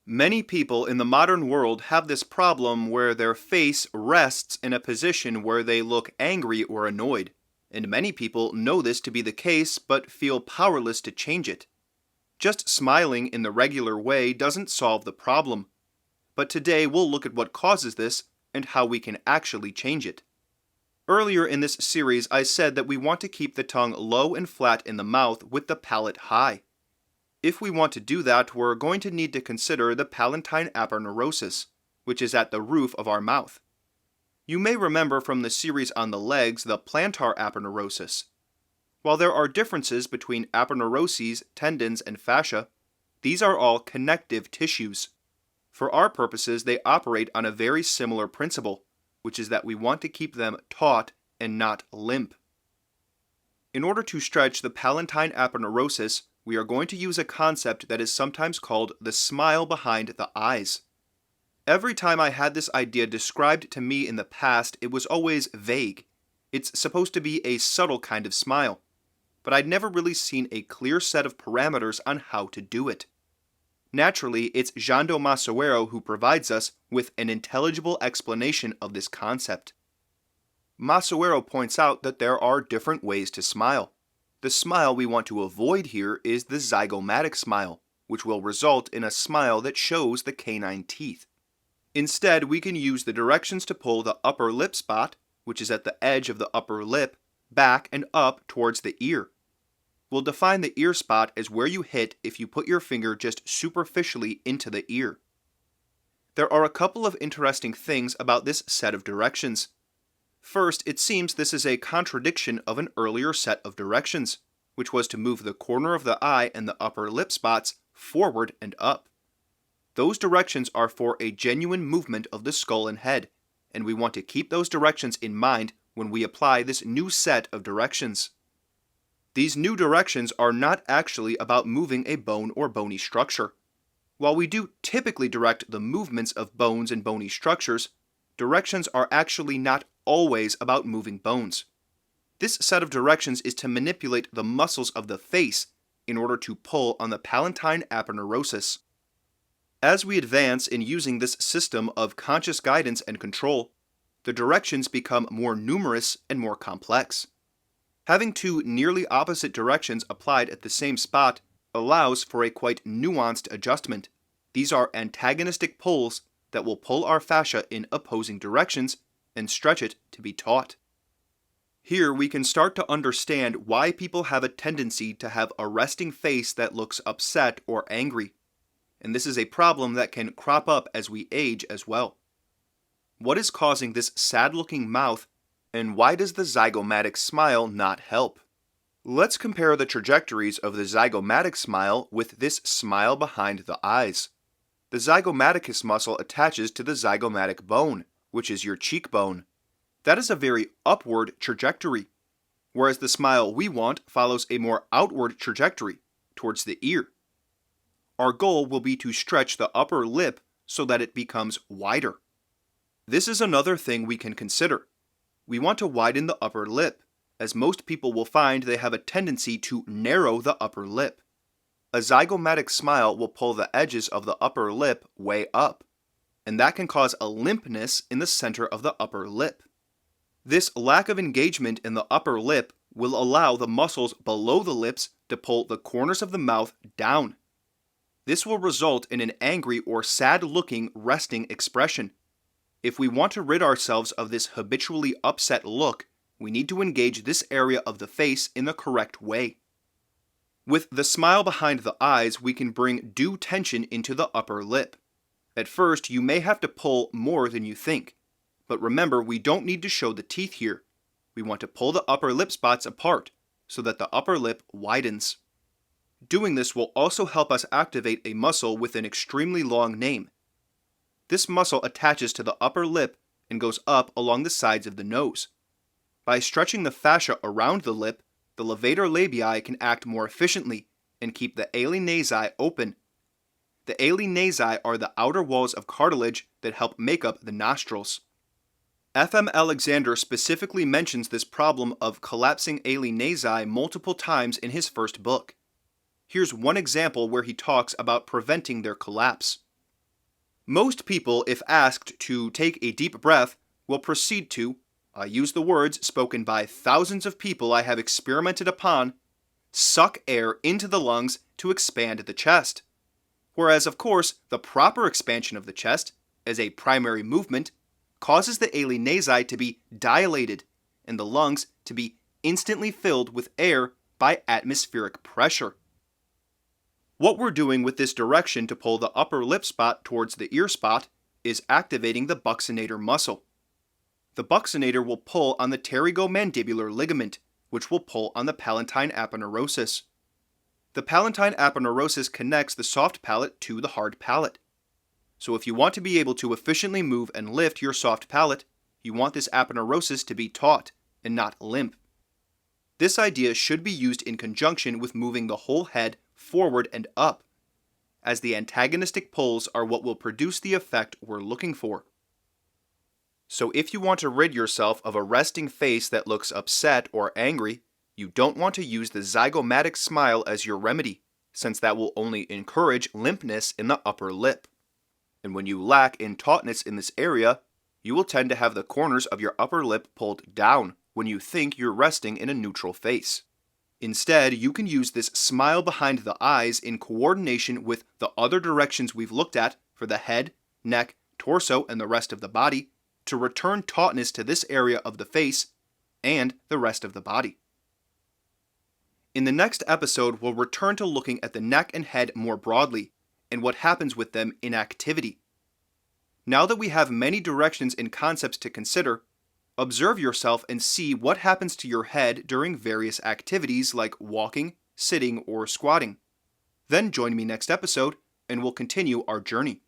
Many people in the modern world have this problem where their face rests in a position where they look angry or annoyed, and many people know this to be the case but feel powerless to change it. Just smiling in the regular way doesn't solve the problem, but today we'll look at what causes this and how we can actually change it. Earlier in this series, I said that we want to keep the tongue low and flat in the mouth with the palate high. If we want to do that, we're going to need to consider the palatine aponeurosis, which is at the roof of our mouth. You may remember from the series on the legs the plantar aponeurosis. While there are differences between aponeuroses, tendons, and fascia, these are all connective tissues. For our purposes, they operate on a very similar principle, which is that we want to keep them taut and not limp. In order to stretch the palatine aponeurosis, we are going to use a concept that is sometimes called the smile behind the eyes. Every time I had this idea described to me in the past, it was always vague. It's supposed to be a subtle kind of smile, but I'd never really seen a clear set of parameters on how to do it. Naturally, it's Masoero who provides us with an intelligible explanation of this concept. Masoero points out that there are different ways to smile. The smile we want to avoid here is the zygomatic smile, which will result in a smile that shows the canine teeth. Instead, we can use the directions to pull the upper lip spot, which is at the edge of the upper lip, back and up towards the ear. We'll define the ear spot as where you hit if you put your finger just superficially into the ear. There are a couple of interesting things about this set of directions. First, it seems this is a contradiction of an earlier set of directions, which was to move the corner of the eye and the upper lip spots forward and up. Those directions are for a genuine movement of the skull and head, and we want to keep those directions in mind when we apply this new set of directions. These new directions are not actually about moving a bone or bony structure. While we do typically direct the movements of bones and bony structures, directions are actually not always about moving bones. This set of directions is to manipulate the muscles of the face in order to pull on the palatine aponeurosis. As we advance in using this system of conscious guidance and control, the directions become more numerous and more complex. Having two nearly opposite directions applied at the same spot allows for a quite nuanced adjustment. These are antagonistic pulls that will pull our fascia in opposing directions and stretch it to be taut. Here we can start to understand why people have a tendency to have a resting face that looks upset or angry, and this is a problem that can crop up as we age as well. What is causing this sad-looking mouth, and why does the zygomatic smile not help? Let's compare the trajectories of the zygomatic smile with this smile behind the eyes. The zygomaticus muscle attaches to the zygomatic bone, which is your cheekbone. That is a very upward trajectory, whereas the smile we want follows a more outward trajectory, towards the ear. Our goal will be to stretch the upper lip so that it becomes wider. This is another thing we can consider. We want to widen the upper lip, as most people will find they have a tendency to narrow the upper lip. A zygomatic smile will pull the edges of the upper lip way up, and that can cause a limpness in the center of the upper lip. This lack of engagement in the upper lip will allow the muscles below the lips to pull the corners of the mouth down. This will result in an angry or sad-looking resting expression. If we want to rid ourselves of this habitually upset look, we need to engage this area of the face in the correct way. With the smile behind the eyes, we can bring due tension into the upper lip. At first, you may have to pull more than you think, but remember, we don't need to show the teeth here. We want to pull the upper lip spots apart so that the upper lip widens. Doing this will also help us activate a muscle with an extremely long name. This muscle attaches to the upper lip and goes up along the sides of the nose. By stretching the fascia around the lip, the levator labii can act more efficiently and keep the ali nasi open. The ali nasi are the outer walls of cartilage that help make up the nostrils. F.M. Alexander specifically mentions this problem of collapsing ali nasi multiple times in his first book. Here's one example where he talks about preventing their collapse. Most people, if asked to take a deep breath, will proceed to, I use the words spoken by thousands of people I have experimented upon, suck air into the lungs to expand the chest. Whereas, of course, the proper expansion of the chest, as a primary movement, causes the ali nasi to be dilated and the lungs to be instantly filled with air by atmospheric pressure. What we're doing with this direction to pull the upper lip spot towards the ear spot is activating the buccinator muscle. The buccinator will pull on the pterygomandibular ligament, which will pull on the palatine aponeurosis. The palatine aponeurosis connects the soft palate to the hard palate. So if you want to be able to efficiently move and lift your soft palate, you want this aponeurosis to be taut and not limp. This idea should be used in conjunction with moving the whole head forward and up, as the antagonistic pulls are what will produce the effect we're looking for. So if you want to rid yourself of a resting face that looks upset or angry, you don't want to use the zygomatic smile as your remedy, since that will only encourage limpness in the upper lip. And when you lack in tautness in this area, you will tend to have the corners of your upper lip pulled down when you think you're resting in a neutral face. Instead, you can use this smile behind the eyes in coordination with the other directions we've looked at for the head, neck, torso, and the rest of the body to return tautness to this area of the face and the rest of the body. In the next episode, we'll return to looking at the neck and head more broadly and what happens with them in activity. Now that we have many directions and concepts to consider, observe yourself and see what happens to your head during various activities like walking, sitting, or squatting. Then join me next episode and we'll continue our journey.